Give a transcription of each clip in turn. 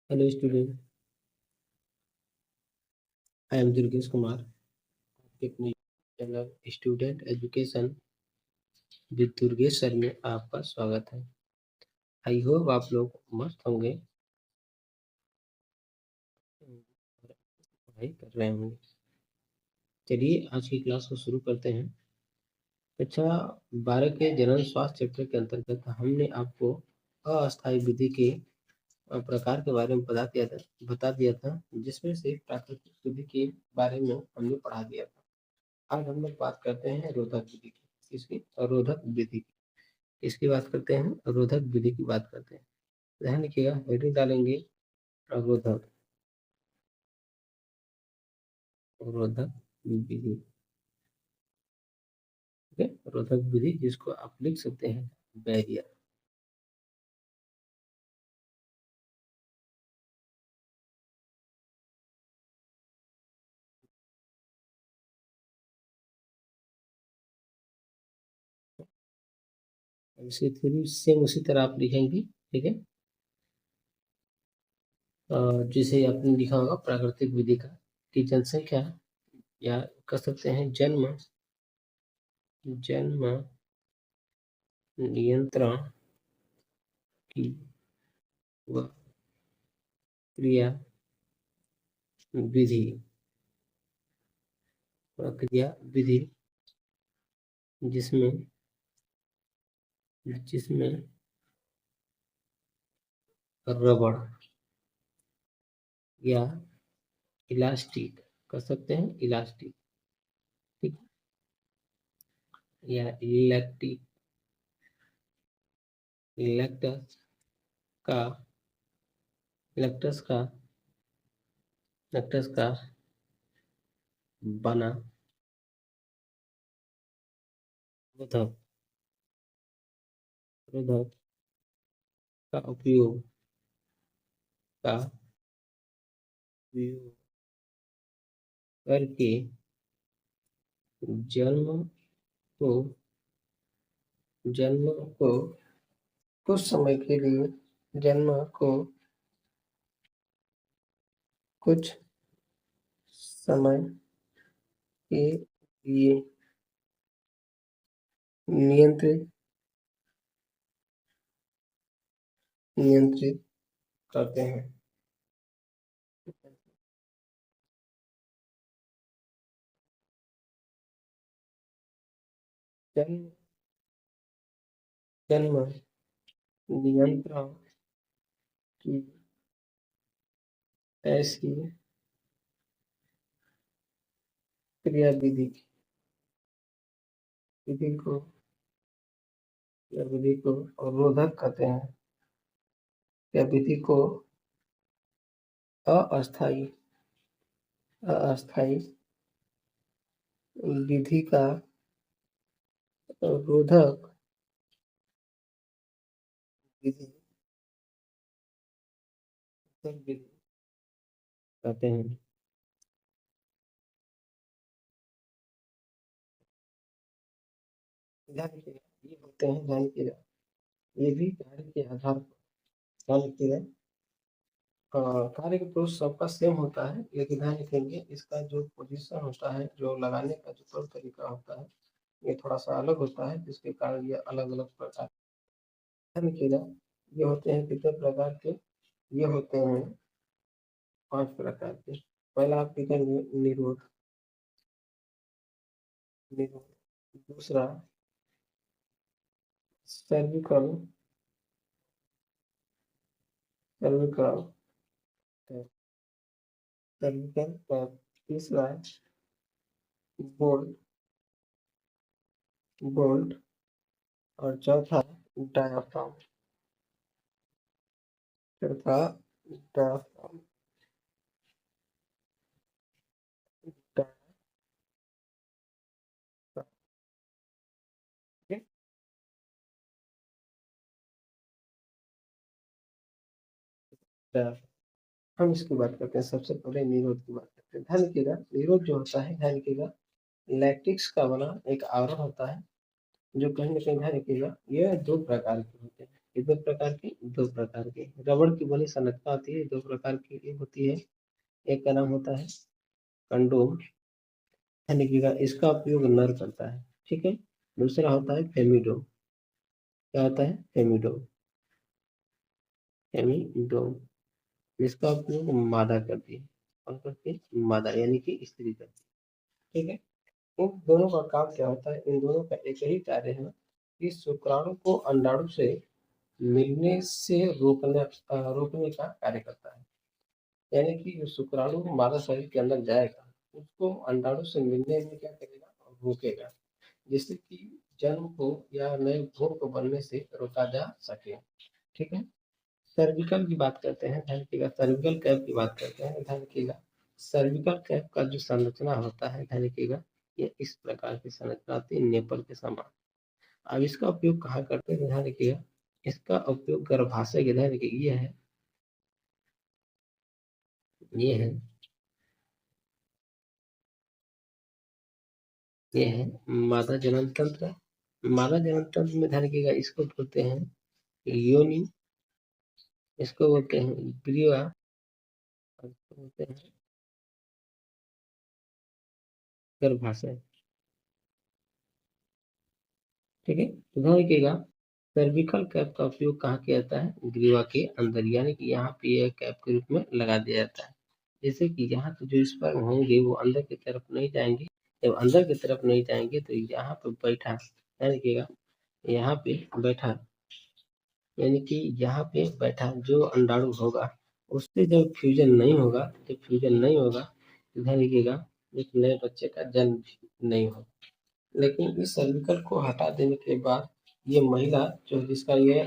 Hello student, I am Durgesh Kumar, आपके अपने channel student education with Durgesh sir में आपका स्वागत है। आई होप आप लोग मस्त होंगे और पढ़ाई कर रहे होंगे। चलिए आज की क्लास को शुरू करते हैं। कक्षा 12 के जनरल स्वास्थ्य चैप्टर के अंतर्गत हमने आपको अस्थायी विधि के प्रकार के बारे में बता दिया था, जिसमें से प्राकृतिक विधि के बारे में हमने पढ़ा दिया था। आज हम लोग बात करते हैं रोधक विधि की। इसकी रोधक विधि इसकी बात करते हैं, रोधक विधि की बात करते हैं। ध्यान रखिएगा, हेडिंग डालेंगे रोधक रोधक विधि। ठीक है, रोधक विधि जिसको आप लिख सकते हैं बैरियर। इसी थ्री सेम उसी तरह आप लिखेंगे। ठीक है, जिसे आपने लिखा होगा प्राकृतिक विधि का की जनसंख्या, या कर सकते हैं जन्म जन्म नियंत्रण की व क्रिया विधि प्रक्रिया विधि जिसमें जिसमें रबड़ या इलास्टिक कर सकते हैं, इलास्टिक। ठीक, या इलेक्ट्रिक इलेक्ट्रस का इलेक्ट्रस का इलेक्ट्रस का बना रोधक रोधक का उपयोग का उपयोग करके जन्म को जन्म को कुछ समय के लिए जन्म को कुछ समय के लिए नियंत्रित नियंत्रित करते हैं। जन्म जन्म नियंत्रण की ऐसी क्रिया विधि को रोधक कहते हैं। या विधि को अस्थायी अस्थायी विधि का रोधक विधि कहते हैं। ध्यान रखिएगा, ये होते हैं, ध्यान रखिएगा, ये भी कार्य के आधार पर, ध्यान रखिएगा, कार्य का प्रोसेस सबका सेम होता है, लेकिन ध्यान रखेंगे इसका जो पोजीशन होता है, जो लगाने का जो तौर तरीका होता है, ये थोड़ा सा अलग होता है, जिसके कारण ये अलग अलग प्रकार। ध्यान रखिएगा, ये होते हैं कितने प्रकार के, ये होते हैं 5 प्रकार के। पहला आप लिखेंगे निरोध निरोध दूसरा सर्विकल सर्विकल सर्विकल तीसरा बोल्ट बोल्ट और चौथा डायाफ्राम चौथा डायाफ्राम ठीक है, हम इसकी बात करते हैं। सबसे पहले निरोध की बात करते हैं। ध्यान रखिएगा, निरोध जो होता है, ध्यान रखिएगा, लैक्टिक्स का बना एक आवरण होता है, जो कहीं ना कहीं, ध्यान रखिएगा, ये 2 प्रकार के होते हैं। कितने प्रकार की? 2 प्रकार की। रबड़ की बनी संरचना होती है, 2 प्रकार की एक होती है। एक का नाम होता है कंडोम, यानी कि इसका उपयोग नर करता है, ठीक है। दूसरा होता है फेमिडोम। क्या होता है? फेमिडोम। फेमिडोम जिसका उपयोग मादा करती है। कौन करती है? मादा, यानी कि स्त्री करती है, ठीक है। इन दोनों का काम क्या होता है? इन दोनों का एक ही कार्य है कि शुक्राणु को अंडाणु से मिलने से रोकने का कार्य करता है। यानी कि जो शुक्राणु मादा शरीर के अंदर जाएगा, उसको अंडाणु से मिलने में क्या करेगा? रोकेगा, जिससे कि जन्म को या नए भ्रूण को बनने से रोका जा सके, ठीक है। सर्विकल की बात करते हैं, ध्यान रखिएगा। सर्विकल कैप की बात करते हैं, ध्यान रखिएगा। सर्विकल कैप का जो संरचना होता है, ध्यान रखिएगा, ये इस प्रकार की संरचना होती है, नेपल के समान। अब इसका उपयोग कहाँ करते हैं? ध्यान रखिएगा, इसका उपयोग गर्भाशय के, ध्यान रखिएगा, ये है ये है मादा जनन तंत्र। मादा जनन तंत्र में, ध्यान रखिएगा, इसको बोलते हैं योनि, इसको बोलते हैं ग्रीवा, और इसको बोलते हैं गर्भाशय, ठीक है। तो ध्यान रखिएगा, सर्विकल कैप का उपयोग कहाँ किया जाता है? ग्रीवा के अंदर, यानी कि यहाँ पे यह कैप के रूप में लगा दिया जाता है, जैसे कि यहाँ पे जो स्पर्म होंगे वो अंदर की तरफ नहीं जाएंगे। जब अंदर की तरफ नहीं जाएंगे तो यहाँ पे बैठा, ध्यान रखिएगा, यहाँ पे बैठा, यानी कि यहाँ पे बैठा जो अंडाणु होगा, उससे जब फ्यूजन नहीं होगा, तो ध्यान रखिएगा, एक नए बच्चे का जन्म नहीं होगा। लेकिन इस सर्विकल को हटा देने के बाद ये महिला जो जिसका ये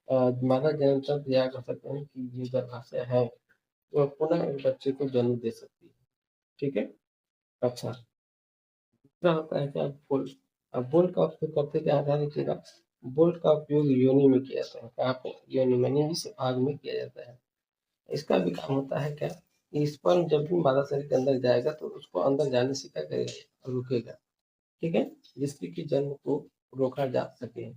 मादा जनन तंत्र, या कह सकते हैं कि ये गर्भाशय है, वो पुनः एक बच्चे को जन्म दे सकती है, ठीक है। अच्छा, दूसरा होता है क्या? बोल्ट। अब बोल्ट का उपयोग करते क्या? ध्यान रखिएगा, बोल्ट का उपयोग योनि में किया जाता है। कहाँ पे? योनि में, यानी इस भाग में किया जाता है। इसका भी काम होता है क्या? कि स्पर्म जब भी मादा शरीर के अंदर जाएगा तो उसको अंदर जाने से क्या करेगा? रुकेगा, ठीक है, जिससे कि जन्म को रोका जा सके।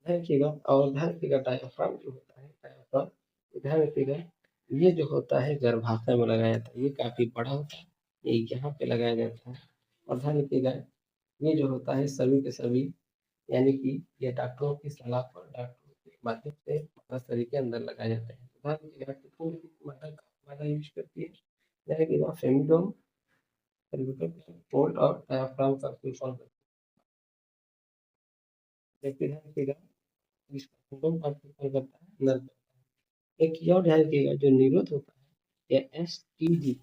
ध्यान रखिएगा, और ध्यान रखिएगा डायाफ्राम जो होता है, डायाफ्राम, ध्यान रखिएगा, ये जो होता है गर्भाशय में लगाया जाता है, ये काफी बड़ा होता है, ये यहाँ पे लगाया जाता है। और ध्यान रखिएगा, ये जो होता है सभी के सभी, यानी कि ये डॉक्टरों की सलाह पर, डॉक्टरों के माध्यम से मादा शरीर के अंदर लगाए जाते हैं। ध्यान रखिएगा कि कौन सी मादा यूज करती है? ध्यान रखिएगा, फेमिडोम, सर्विकल, बोल्ट और डायाफ्राम का उपयोग कौन करता है? ध्यान रखिएगा, इसका कौन करता है? नर। एक चीज और ध्यान रखिएगा, जो निरोध होता है, ये STD,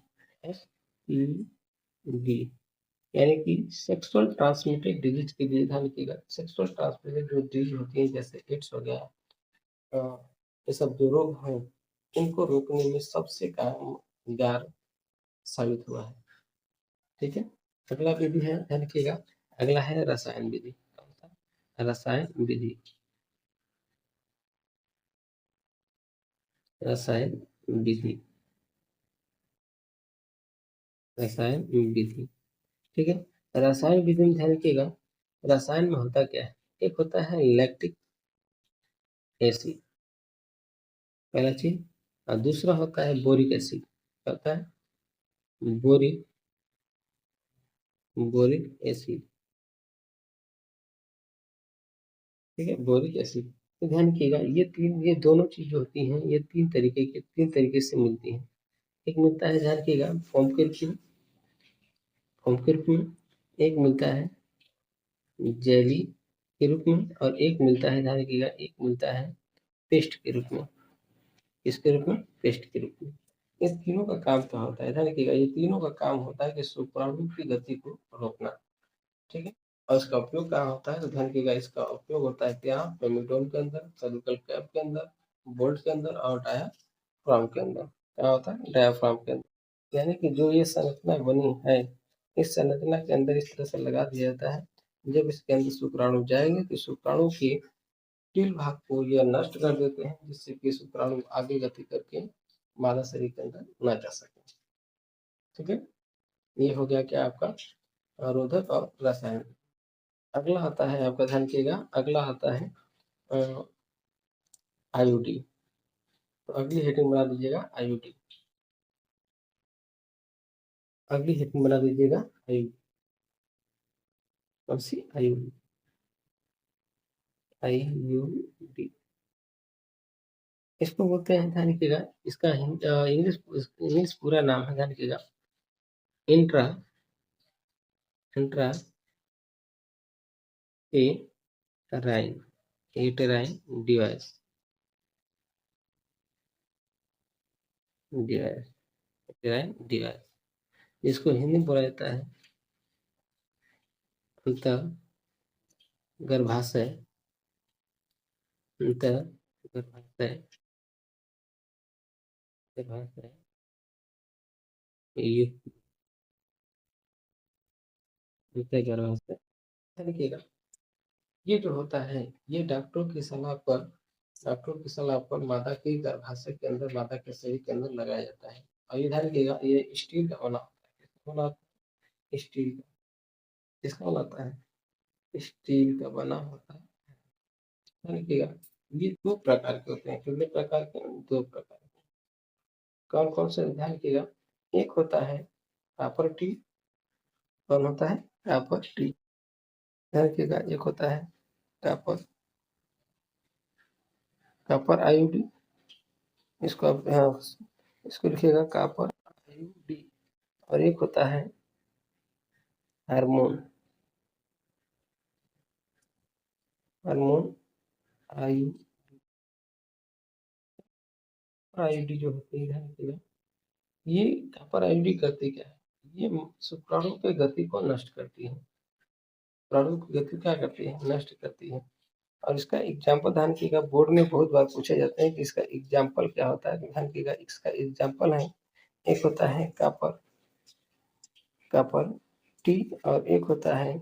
यानी कि सेक्सुअल ट्रांसमिटेड डिजीज के लिए, ध्यान रखिएगा, सेक्सुअल ट्रांसमिटेड जो डिजीज होती है, जैसे एड्स हो गया, ये सब जो रोग हैं, इनको रोकने में सबसे कारगर साबित हुआ है, ठीक है। अगला विधि है, ध्यान रखिएगा, अगला है रसायन विधि। रसायन विधि, रसायन विधि, रसायन विधि, ठीक है। रसायन विधि में ध्यान रखिएगा, रसायन में होता क्या है? एक होता है लैक्टिक एसिड, पहला चीज, और दूसरा होता है बोरिक एसिड। क्या होता है? बोरिक बोरिक एसिड, ठीक है, बोरिक एसिड। तो ध्यान रखिएगा, ये दोनों चीज होती हैं, ये तीन तरीके से मिलती हैं। एक मिलता है, ध्यान रखिएगा, फॉर्म के रूप में, एक मिलता है जेली के रूप में, और एक मिलता है, ध्यान रखिएगा, एक मिलता है पेस्ट के रूप में। किसके रूप में? पेस्ट के रूप में। इन तीनों का काम क्या होता है? ध्यान रखिएगा, ये तीनों का काम होता है कि शुक्राणु की गति को रोकना, ठीक है। और इसका उपयोग कहाँ होता है? तो ध्यान रखिएगा, इसका उपयोग होता है क्या? पेमिडोन के अंदर, सर्विकल कैप के अंदर, बोल्ट के अंदर, और डायाफ्राम के अंदर। क्या होता है? डायाफ्राम के अंदर, यानी कि जो ये संरचना बनी है, इस संरचना के अंदर इस तरह से लगा दिया जाता है, जब इसके अंदर शुक्राणु जाएंगे तो शुक्राणु के कील भाग को यह नष्ट कर देते हैं, जिससे कि शुक्राणु आगे गति करके मादा शरीर के अंदर न जा सके, ठीक है। ये हो गया क्या आपका रोधक और रसायन। अगला आता है आपका, ध्यान रखिएगा, अगला आता है आईयूटी। तो अगली हेडिंग बना दीजिएगा आईयूटी, अगली हेडिंग बना दीजिएगा आईयूटी। कौन सी? आईयूटी, आईयूटी इसको बोलते हैं, ध्यान रखिएगा, इसका इंग्लिश इंग्लिश पूरा नाम है, ध्यान रखिएगा, इंट्रा इंट्रा ए राइन एटेराइन डिवाइस डिवाइस एटेराइन डिवाइस, जिसको हिंदी में बोला जाता है अंतर गर्भाशय, अंतर गर्भाशय गर्भाशय ये अंतर गर्भाशय। देखिएगा, ये जो होता है, ये डॉक्टरों की सलाह पर मादा के गर्भाशय के अंदर, मादा के शरीर के अंदर लगाया जाता है। और ये ध्यान रखिएगा, ये स्टील का बना होता है, किसका बना होता है? स्टील का। किसका बना होता है? स्टील का बना होता है। ध्यान रखिएगा, ये दो प्रकार के होते हैं, कितने प्रकार के? दो प्रकार के। कौन कौन से? ध्यान रखिएगा, एक होता है कॉपर टी। कौन होता है? Copper T. ध्यान रखिएगा, एक होता है कॉपर कॉपर आयोडी, इसको आप, हाँ, इसको लिखिएगा कॉपर आयोडी। और एक होता है हार्मोन, हार्मोन आयु आयोडी जो होती है, ध्यान रखिएगा, ये कॉपर आयोडी करती क्या है? ये शुक्राणु के गति को नष्ट करती है, शुक्राणु की गति क्या करती है? नष्ट करती है। और इसका एग्जाम्पल ध्यान रखिएगा, बोर्ड में बहुत बार पूछे जाते हैं कि इसका एग्जाम्पल क्या होता है। ध्यान रखिएगा, इसका एग्जाम्पल है, एक होता है कॉपर कॉपर टी, और एक होता है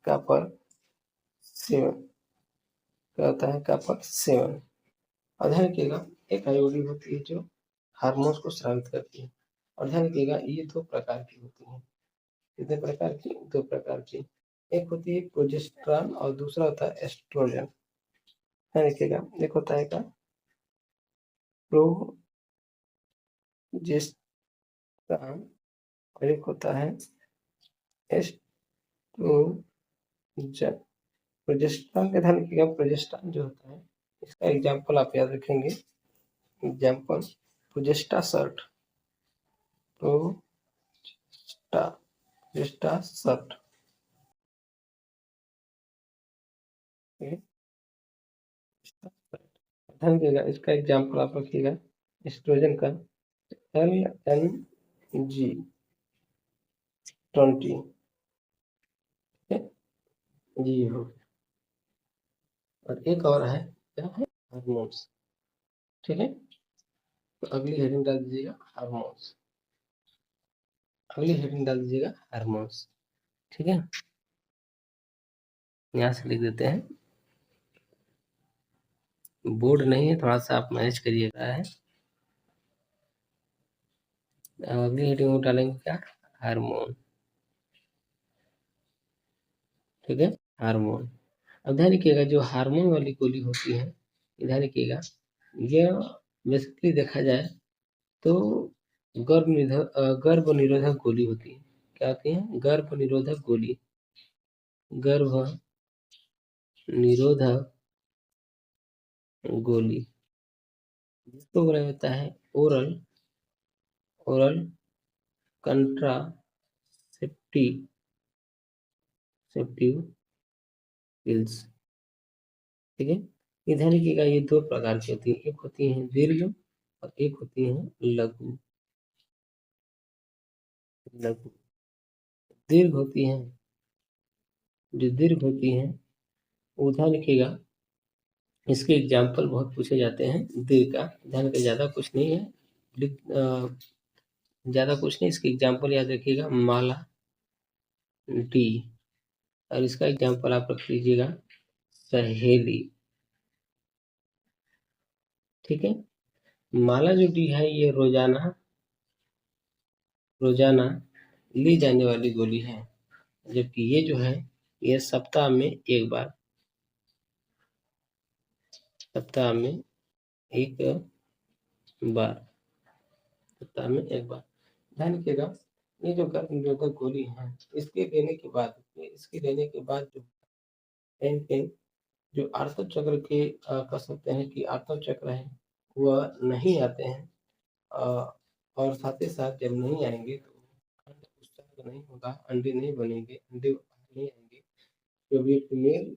कॉपर 7। क्या होता है? कॉपर 7। और ध्यान रखिएगा, एक आयोडी होती है जो हार्मोन्स को स्रावित करती है। और ध्यान रखिएगा, ये दो प्रकार की होती है। कितने प्रकार की? दो प्रकार की। एक होती है प्रोजेस्टेरॉन और दूसरा होता है एस्ट्रोजन। ध्यान रखिएगा, एक होता है का प्रोजेस्टेरॉन और एक होता है एस्ट्रोजन। प्रोजेस्टेरॉन का ध्यान रखिएगा, प्रोजेस्टेरॉन जो होता है, इसका एग्जाम्पल आप याद रखेंगे, एग्जाम्पल प्रोजेस्टा सर्ट, प्रोजेस्टा सर्ट। ध्यान रखिएगा, इसका एग्जाम्पल आप रखिएगा एस्ट्रोजन का LNG20 जी हो। और एक और है, क्या है? हार्मोन्स। ठीक है, तो अगली हेडिंग डाल दीजिएगा हार्मोन्स, अगली हेडिंग डाल दीजिएगा हार्मोन्स। ठीक है, यहाँ से लिख देते हैं, बोर्ड नहीं है, थोड़ा सा आप मैनेज करिएगा है। अगली हेडिंग में डालेंगे क्या? हार्मोन। ठीक है, हार्मोन। अब ध्यान रखिएगा, जो हार्मोन वाली गोली होती है, ध्यान रखिएगा, यह बेसिकली देखा जाए तो गर्भ निरोधक गोली होती है। क्या होती है? गर्भ निरोधक गोली, गर्भ निरोधक गोली, जिसको बोला जाता है ओरल ओरल कंट्रासेप्टिव पिल्स। ठीक है, ये ध्यान रखिएगा, ये दो प्रकार की होती है, एक होती है दीर्घ और एक होती है लघु। लघु दीर्घ होती है, जो दीर्घ होती है, वो ध्यान रखिएगा, इसके एग्जाम्पल बहुत पूछे जाते हैं दीर्घ का। ध्यान रखिए, ज़्यादा कुछ नहीं है, ज़्यादा कुछ नहीं, इसके एग्जाम्पल याद रखिएगा, माला डी, और इसका एग्जाम्पल आप रख लीजिएगा सहेली। ठीक है, माला जो डी है, ये रोजाना ली जाने वाली गोली है, जबकि ये जो है, ये सप्ताह में एक बार, सप्ताह में एक बार, सप्ताह में एक बार। ध्यान रखिएगा, ये जो गर्भ निरोधक गोली है, इसके लेने के बाद जो कहीं कहीं जो आर्तव चक्र के कह सकते हैं कि आर्तव चक्र है वह नहीं आते हैं, और साथ ही साथ जब नहीं आएंगे तो पुष्टांग नहीं होगा, अंडे नहीं बनेंगे, अंडे बाहर नहीं आएंगे। जो भी फीमेल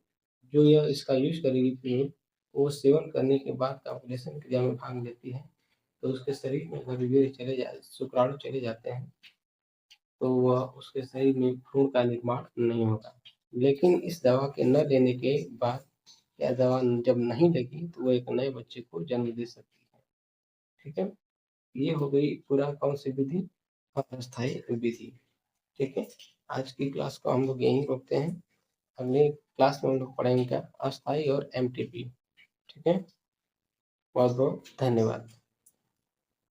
जो यह इसका यूज करेगी फीमेल, वो सेवन करने के बाद कॉपुलेशन क्रिया में भाग लेती है, तो उसके शरीर में अगर वीर्य चले जाए, शुक्राणु चले जाते हैं, तो वह उसके शरीर में भ्रूण का निर्माण नहीं होगा। लेकिन इस दवा के न लेने के बाद या दवा जब नहीं लगी तो वो एक नए बच्चे को जन्म दे सकती है। ठीक है, ये हो गई पूरा कौन सी विधि, अस्थायी विधि। ठीक है, आज की क्लास को हम लोग यहीं रोकते हैं। अगले क्लास में हम लोग पढ़ेंगे क्या, अस्थायी और एमटीपी। ठीक है, बहुत बहुत धन्यवाद।